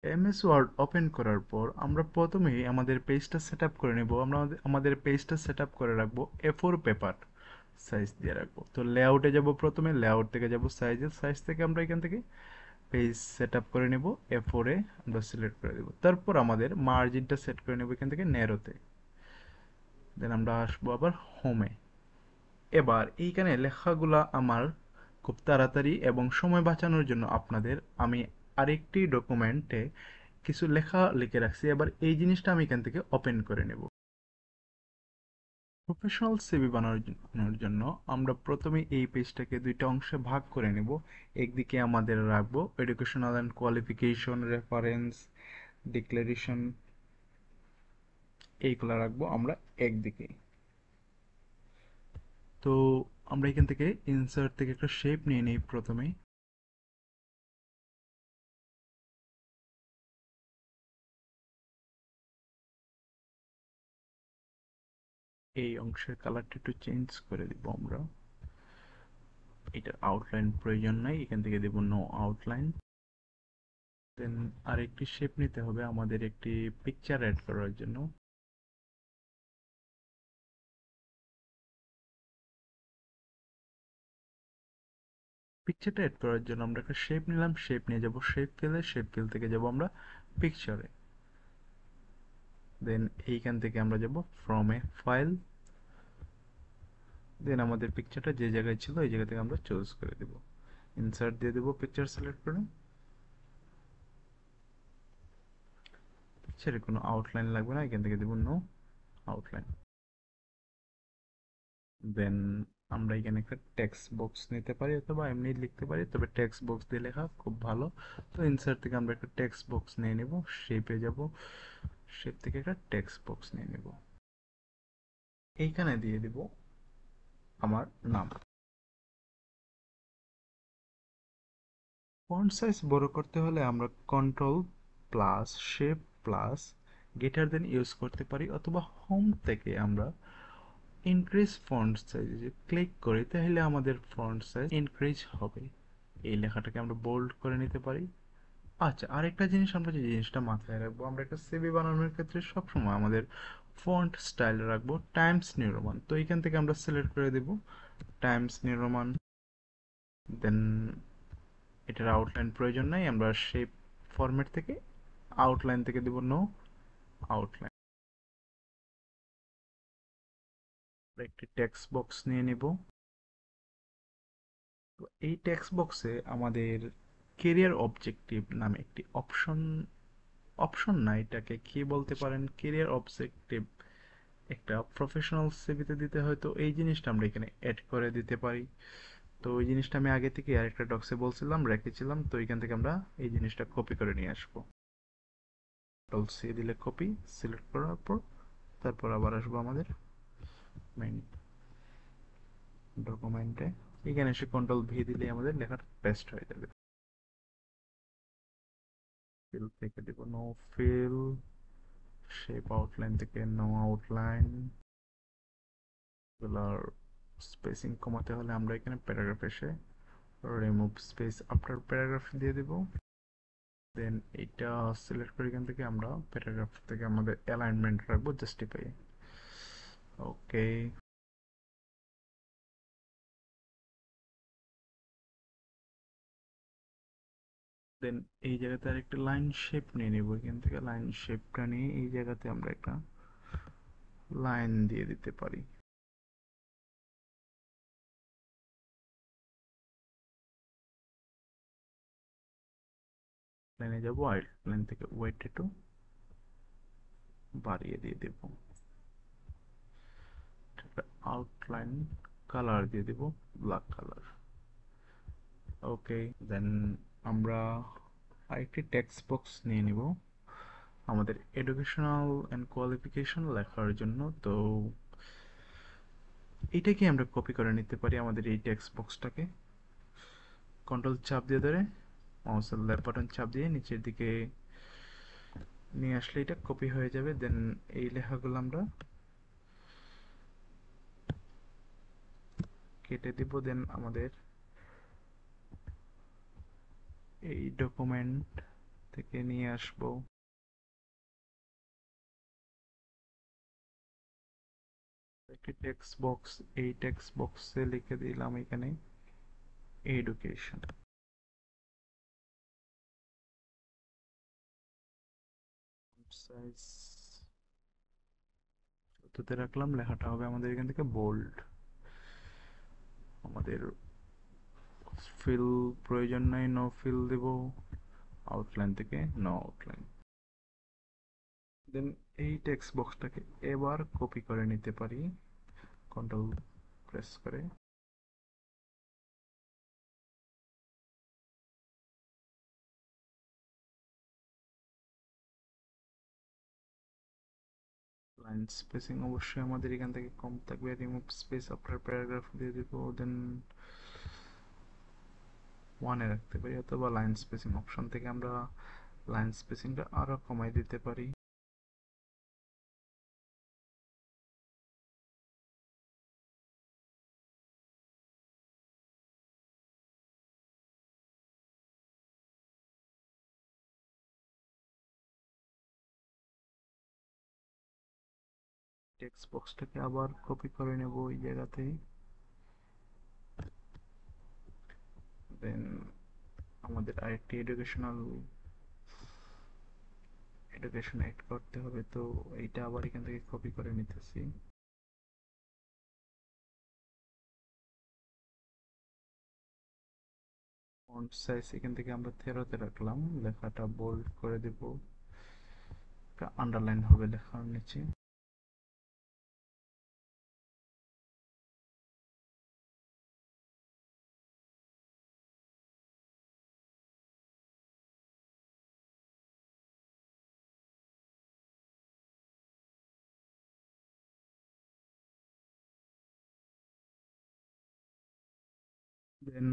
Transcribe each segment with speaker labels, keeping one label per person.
Speaker 1: MS word open করার পর আমরা প্রথমেই আমাদের পেজটা সেট আপ করে নেব। আমরা আমাদের পেজটা সেট আপ করে রাখবো A4 পেপার সাইজ দিয়ে রাখবো। তো লেআউটে যাব, প্রথমে লেআউট থেকে যাব সাইজের, সাইজ থেকে আমরা এখান থেকে পেজ সেট আপ করে নেব। A4 এ আমরা সিলেক্ট করে দেব। তারপর আমাদের মার্জিনটা সেট করে নেব এখান থেকে ন্যারোতে। দেন আমরা আসবো আবার হোমে। এবার এইখানে লেখাগুলা আমার খুব তাড়াতাড়ি এবং সময় বাঁচানোর জন্য আপনাদের আমি আরেকটি ডকুমেন্টে কিছু লেখা লিখে রাখছি। এবার এই জিনিসটা আমি এখান থেকে ওপেন করে নেব। প্রফেশনাল সিভি বানানোর জন্য আমরা প্রথমে এই পেজটাকে দুইটা অংশে ভাগ করে নেব। একদিকে আমাদের রাখবো educational and qualification, reference, declaration, এইগুলা রাখবো আমরা একদিকে। তো আমরা এখান থেকে ইনসার্ট থেকে একটা শেপ নিয়ে নিই প্রথমে। এই অংশের কালারটা একটু চেঞ্জ করে দিব আমরা। এটার আউটলাইন প্রয়োজন নাই, এখান থেকে দেব নো আউটলাইন। দেন আরেকটি শেপ নিতে হবে আমাদের একটি পিকচার অ্যাড করার জন্য। পিকচারটা অ্যাড করার জন্য আমরা একটা শেপ নিলাম, শেপ নিয়ে যাব শেপ ফিলে, শেপ ফিল থেকে যাব আমরা পিকচারে। দেন এইখান থেকে আমরা যাব ফ্রম এ ফাইল। দেন আমাদের পিকচারটা যে জায়গায় ছিল এই জায়গা থেকে আমরা চুজ করে দেব। ইনসার্ট দিয়ে দেব পিকচার সিলেক্ট করে। পিকচারে কোনো আউটলাইন লাগবে না, এখান থেকে দেব নো আউটলাইন। দেন আমরা এখানে একটা টেক্সট বক্স নিতে পারি অথবা এমনি লিখতে পারি, তবে টেক্সট বক্স দিয়ে লেখা খুব ভালো। তো ইনসার্ট থেকে আমরা একটা টেক্সট বক্স নিয়ে নেব, শেপে যাব, শেপ থেকে একটা টেক্সট বক্স নিয়ে নেব, এইখানে দিয়ে দিব আমার নাম। ফন্ট সাইজ বড় করতে হলে আমরা control plus shift plus greater than use করতে পারি, অথবা হোম থেকে আমরা ইনক্রিজ ফন্ট সাইজ যদি ক্লিক করি তাহলে আমাদের ফন্ট সাইজ ইনক্রিজ হবে। এই লেখাটাকে আমরা বোল্ড করে নিতে পারি। আচ্ছা, আরেকটা জিনিস আমরা যে জিনিসটা মাথায় রাখবো, আমরা একটা সিভি বানানোর ক্ষেত্রে সবসময় আমাদের ফন্ট স্টাইল রাখবো টাইমস নিউ রোমান। তো এখান থেকে আমরা সিলেক্ট করে দেব টাইমস নিউ রোমান। দেন এটার আউটলাইন প্রয়োজন নাই, আমরা শেপ ফরম্যাট থেকে আউটলাইন থেকে দেব নো আউটলাইন। একটি টেক্সট বক্স নিয়ে নিব। তো এই টেক্সট বক্সে আমাদের কেরিয়ার অবজেক্টিভ নামে একটি অপশন, অপশন না এটাকে কি বলতে পারেন, কেরিয়ার অবজেক্টিভ একটা প্রফেশনাল সিভিতে দিতে হয়। তো এই জিনিসটা আমরা এখানে অ্যাড করে দিতে পারি। তো ওই জিনিসটা আমি আগে থেকে আরেকটা ডক্সে বলছিলাম, রেখেছিলাম। তো এখান থেকে আমরা এই জিনিসটা কপি করে নিয়ে আসবো। কন্ট্রোল সি দিলে কপি, সিলেক্ট করার পর তারপর আবার আসবো আমাদের মেইন ডকুমেন্টে। এখানে এসে কন্ট্রোল ভি দিলে আমাদের লেখাটা পেস্ট হয়ে যাবে। ফিল থেকে দিব নো ফিল, শেপ আউটলাইন থেকে নো আউটলাইন। এগুলার স্পেসিং কমাতে হলে আমরা এখানে প্যারাগ্রাফ এসে রিমুভ স্পেস আফটার প্যারাগ্রাফ দিয়ে দিব। দেন এটা সিলেক্ট করে এখান থেকে আমরা প্যারাগ্রাফ থেকে আমাদের অ্যালাইনমেন্ট রাখবো জাস্টিফাই। ওকে। দেন এই জায়গাতে আরেকটা লাইন শেপ নিয়ে নিব, এখান থেকে লাইন শেপটা নিয়ে এই জায়গাতে আমরা একটা লাইন দিয়ে দিতে পারি। লাইনে যাব, আউটলাইন থেকে ওয়েট একটু বাড়িয়ে দিয়ে দেব। আউটলাইন কালার দিয়ে দেব ব্ল্যাক কালার। ওকে। দেন আমরা আরেকটি টেক্সট বক্স নিয়ে নিব আমাদের এডুকেশনাল অ্যান্ড কোয়ালিফিকেশন লেখার জন্য। তো এইটাকে আমরা কপি করে নিতে পারি আমাদের এই টেক্সট বক্সটাকে। কন্ট্রোল চাপ দিয়ে ধরে মাউসের লেফট বাটন চাপ দিয়ে নিচের দিকে নিয়ে আসলে এটা কপি হয়ে যাবে। দেন এই লেখাগুলো আমরা কেটে দিব। দেন আমাদের এই ডকুমেন্ট থেকে নিয়ে আসবো। একটি টেক্সট বক্স, এই টেক্সট বক্সে লিখে দিলাম এখানে এডুকেশন। সাইজ চোদ্দতে রাখলাম, লেখাটা হবে আমাদের এখান থেকে বোল্ড। আমাদের ফিল প্রয়োজন নাই, নো ফিল দেব, আউটলাইন থেকে নো আউটলাইন। দেন এই টেক্সট বক্সটাকে এবার কপি করে নিতে পারি কন্ট্রোল প্রেস করে। লাইন স্পেসিং অবশ্যই আমাদের এখান থেকে কম থাকবে, রিমুভ স্পেস আফটার প্যারাগ্রাফ দিয়ে দিব, দেন ওয়ানে রাখতে পারি, অথবা লাইন স্পেসিং অপশন থেকে আমরা লাইন স্পেসিংটা আরো কমাই দিতে পারি। টেক্সট বক্সটাকে আবার কপি করে নেব ওই জায়গাতেই। দেন আমাদের আরেকটি এডুকেশন অ্যাড করতে হবে, তো এইটা আবার এখান থেকে কপি করে নিতেছি। ফন্ট সাইজ এখান থেকে আমরা 13-তে রাখলাম, লেখাটা বোল্ড করে দেব, আন্ডারলাইন হবে লেখার নিচে। দেন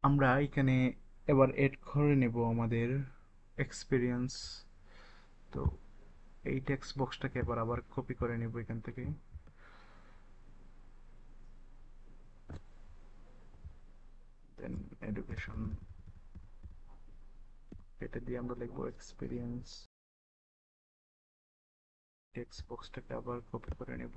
Speaker 1: আমরা এখানে এবার এড করে নেব আমাদের এক্সপিরিয়েন্স। তো এই টেক্সট বক্সটাকে এবার আবার কপি করে নেব এখান থেকে। দেন এডুকেশন, এটা দিয়ে আমরা লিখবো এক্সপিরিয়েন্স। টেক্সট বক্সটাকে আবার কপি করে নেব।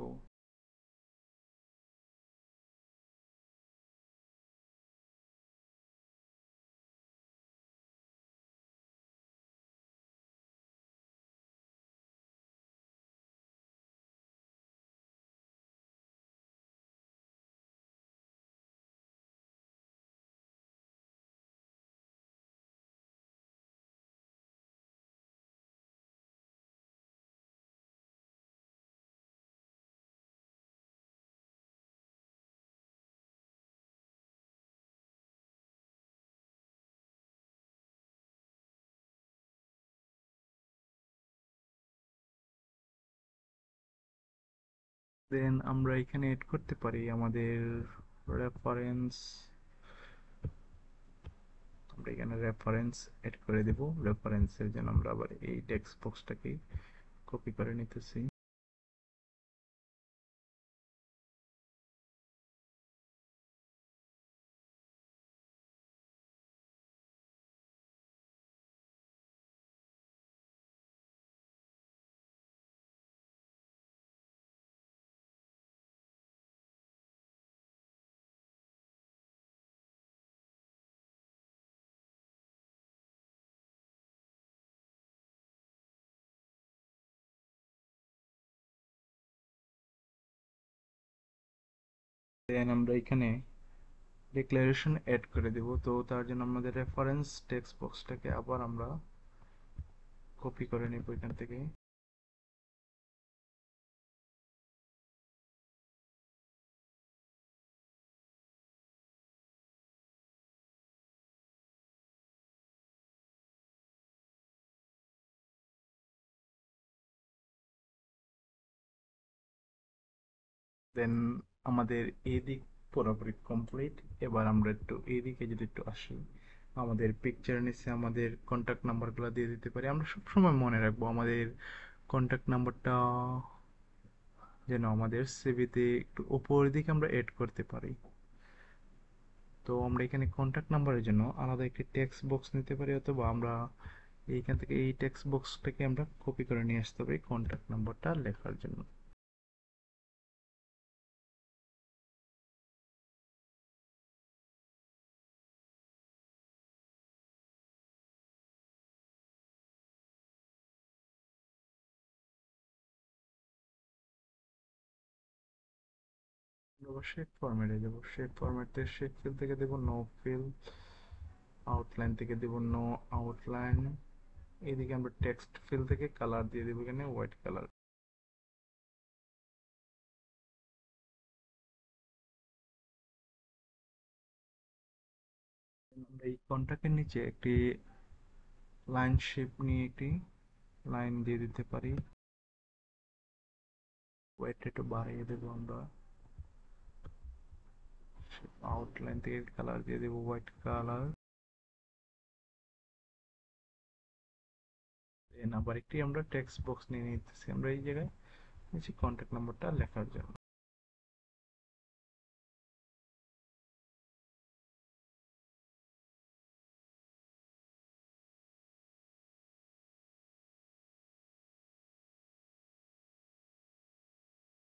Speaker 1: দেন আমরা এখানে এড করতে পারি আমাদের রেফারেন্স। আমরা এখানে রেফারেন্স এড করে দেব, রেফারেন্সের জন্য আমরা আবার এই টেক্সট বক্সটাকে কপি করে নিতেছি। দেন আমরা এখানে ডিক্লারেশন এড করে দেব, তো তার জন্য আমাদের রেফারেন্স টেক্সট বক্সটাকে আবার আমরা কপি করে নেব এখান থেকে। দেন আমাদের এদিক পুরোপুরি কমপ্লিট। এবার আমরা একটু এদিকে যদি একটু আসি, আমাদের পিকচার নিচে আমাদের কন্ট্যাক্ট নাম্বারগুলো দিয়ে দিতে পারি। আমরা সবসময় মনে রাখবো আমাদের কন্ট্যাক্ট নাম্বারটা যেন আমাদের সিভিতে একটু উপরের দিকে আমরা এড করতে পারি। তো আমরা এখানে কন্ট্যাক্ট নাম্বারের জন্য আলাদা একটি টেক্সট বক্স নিতে পারি, অথবা আমরা এইখান থেকে এই টেক্সট বক্সটাকে আমরা কপি করে নিয়ে আসতে হবে কন্ট্যাক্ট নাম্বারটা লেখার জন্য। আবার শেপ ফরম্যাটে যাব, শেপ ফরম্যাটে শেপ ফিল থেকে দেব নো ফিল, আউটলাইন থেকে দেব নো আউটলাইন, এদিকে আমরা টেক্সট ফিল থেকে কালার দিয়ে দেবো এখানে হোয়াইট কালার। আমরা এই কন্ট্যাক্টের নিচে একটি লাইন শেপ নিয়ে একটি লাইন দিয়ে দিতে পারি, হোয়াইট একটু বাড়িয়ে দেবো আমরা, আউটলাইন থেকে কালার দিয়ে দেবো হোয়াইট কালার। দেন আবার একটি আমরা টেক্সট বক্স নিয়ে নিতেছি আমরা এই জায়গায় নিচে কন্ট্যাক্ট নাম্বারটা লেখার জন্য।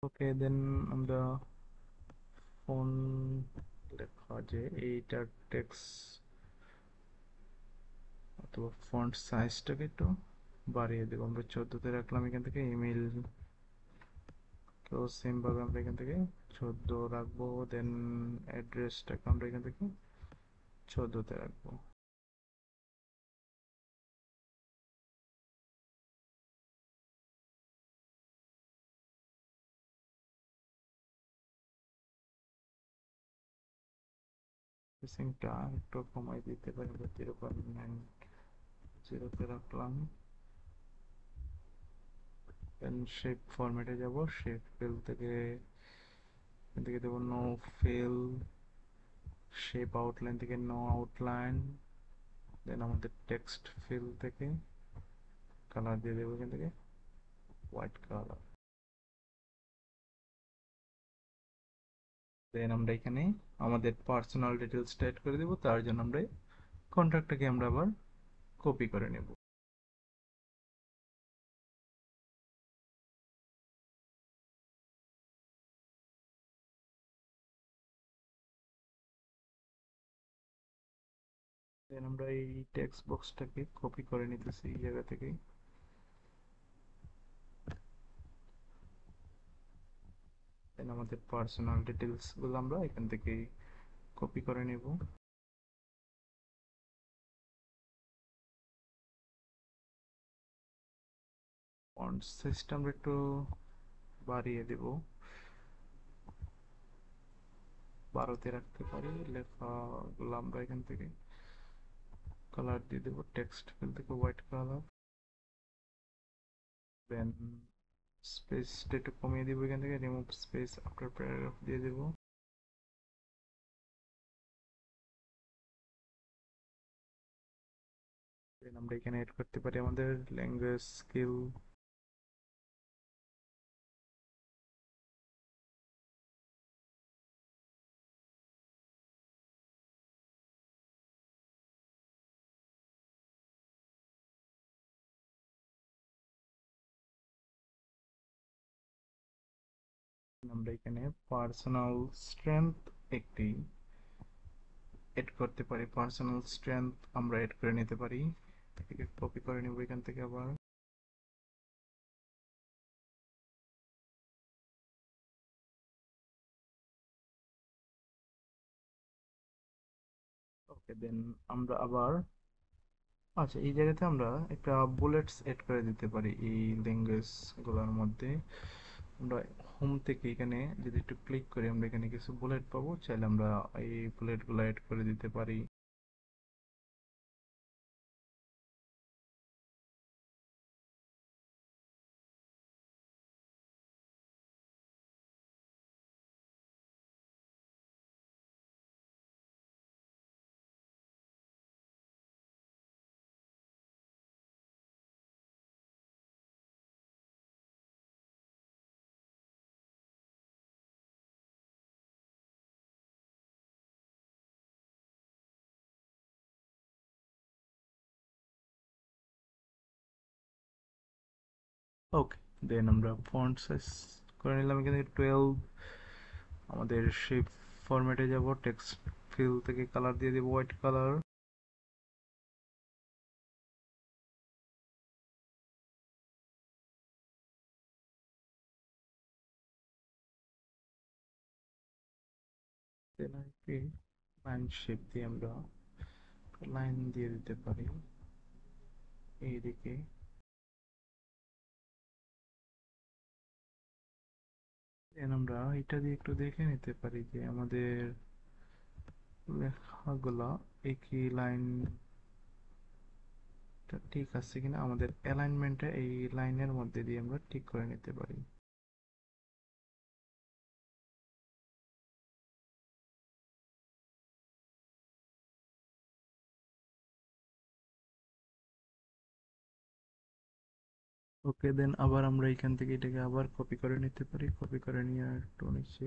Speaker 1: ওকে, দেন আমরা ফোন লেখা যে এইটার টেক্সট অথবা ফন্ট সাইজটাকে একটু বাড়িয়ে দেবো, আমরা 14তে রাখলাম, এখান থেকে ইমেল তো সেম ভাবে আমরা এখান থেকে 14 রাখবো, দেন অ্যাড্রেসটাকে আমরা এখান থেকে 14তে রাখবো। স্পেসিংটা একটু কমাই দিতে পারি, 0.90-তে রাখলাম। দেন শেপ ফরম্যাটে যাব, শেপ ফিল থেকে এখান থেকে দেবো নো ফিল, শেপ আউটলাইন থেকে নো আউটলাইন, দেন আমাদের টেক্সট ফিল থেকে কালার দিয়ে দেবো এখান থেকে হোয়াইট কালার। দেন আমরা এখানে আমাদের পার্সোনাল ডিটেলসটা অ্যাড করে দেবো, তার জন্য আমরা কন্ট্যাক্টটাকে আমরা আবার কপি করে নেব। দেন আমরা এই টেক্সট বক্সটাকে কপি করে নিতেছি এই জায়গা থেকে। দেন আমাদের পার্সোনাল ডিটেলস গুলো আমরা এখান থেকে কপি করে নেব। ফন্ট সাইজটা আমরা একটু বাড়িয়ে দেব, 12তে রাখতে পারি, লেখাগুলো আমরা এখান থেকে কালার দিয়ে দেবো, টেক্সট ফিল থেকে হোয়াইট কালার। দেন স্পেসটা একটু কমিয়ে দিব, এখান থেকে রিমুভ স্পেস আফটার প্যারাগ্রাফ দিয়ে দেবো। দেন আমরা এখানে এড করতে পারি আমাদের ল্যাঙ্গুয়েজ স্কিল, আমরা এখানে পার্সোনাল স্ট্রেংথ একটি এড করতে পারি, পার্সোনাল স্ট্রেংথ আমরা এড করে নিতে পারি, এটাকে কপি করে নেব এখান থেকে আবার। ওকে, দেন আমরা আবার আচ্ছা এই জায়গাতে আমরা একটা বুলেটস এড করে দিতে পারি এই ল্যাঙ্গুয়েজ গুলোর মধ্যে। আমরা হোম থেকে এখানে যদি একটু ক্লিক করি আমরা এখানে কিছু বুলেট পাবো, চাইলে আমরা এই বুলেট গুলো এড করে দিতে পারি। ওকে, দেন আমরা ফন্ট সাইজ করে নিলাম এখানে 12। আমাদের শেপ ফরম্যাটে যাব, টেক্সট ফিল থেকে কালার দিয়ে দেবো হোয়াইট কালার। দেন আইপি লাইন শেপ দিয়ে আমরা লাইন দিয়ে দিতে পারি এইদিকে। দেন আমরা এটা দিয়ে একটু দেখে নিতে পারি যে আমাদের লেখাগুলা একই লাইন ঠিক আছে কিনা, আমাদের অ্যালাইনমেন্টটা এই লাইনের মধ্যে দিয়ে আমরা ঠিক করে নিতে পারি। ওকে, দেন আবার আমরা এখান থেকে এটাকে আবার কপি করে নিতে পারি, কপি করে নিয়ে একটু নিচে।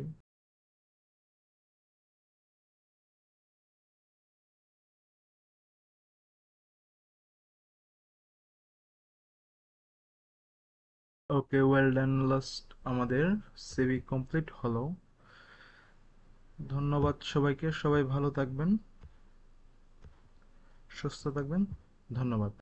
Speaker 1: ওকে, ওয়েল ডান, লাস্ট আমাদের সিভি কমপ্লিট হলো। ধন্যবাদ সবাইকে, সবাই ভালো থাকবেন, সুস্থ থাকবেন। ধন্যবাদ।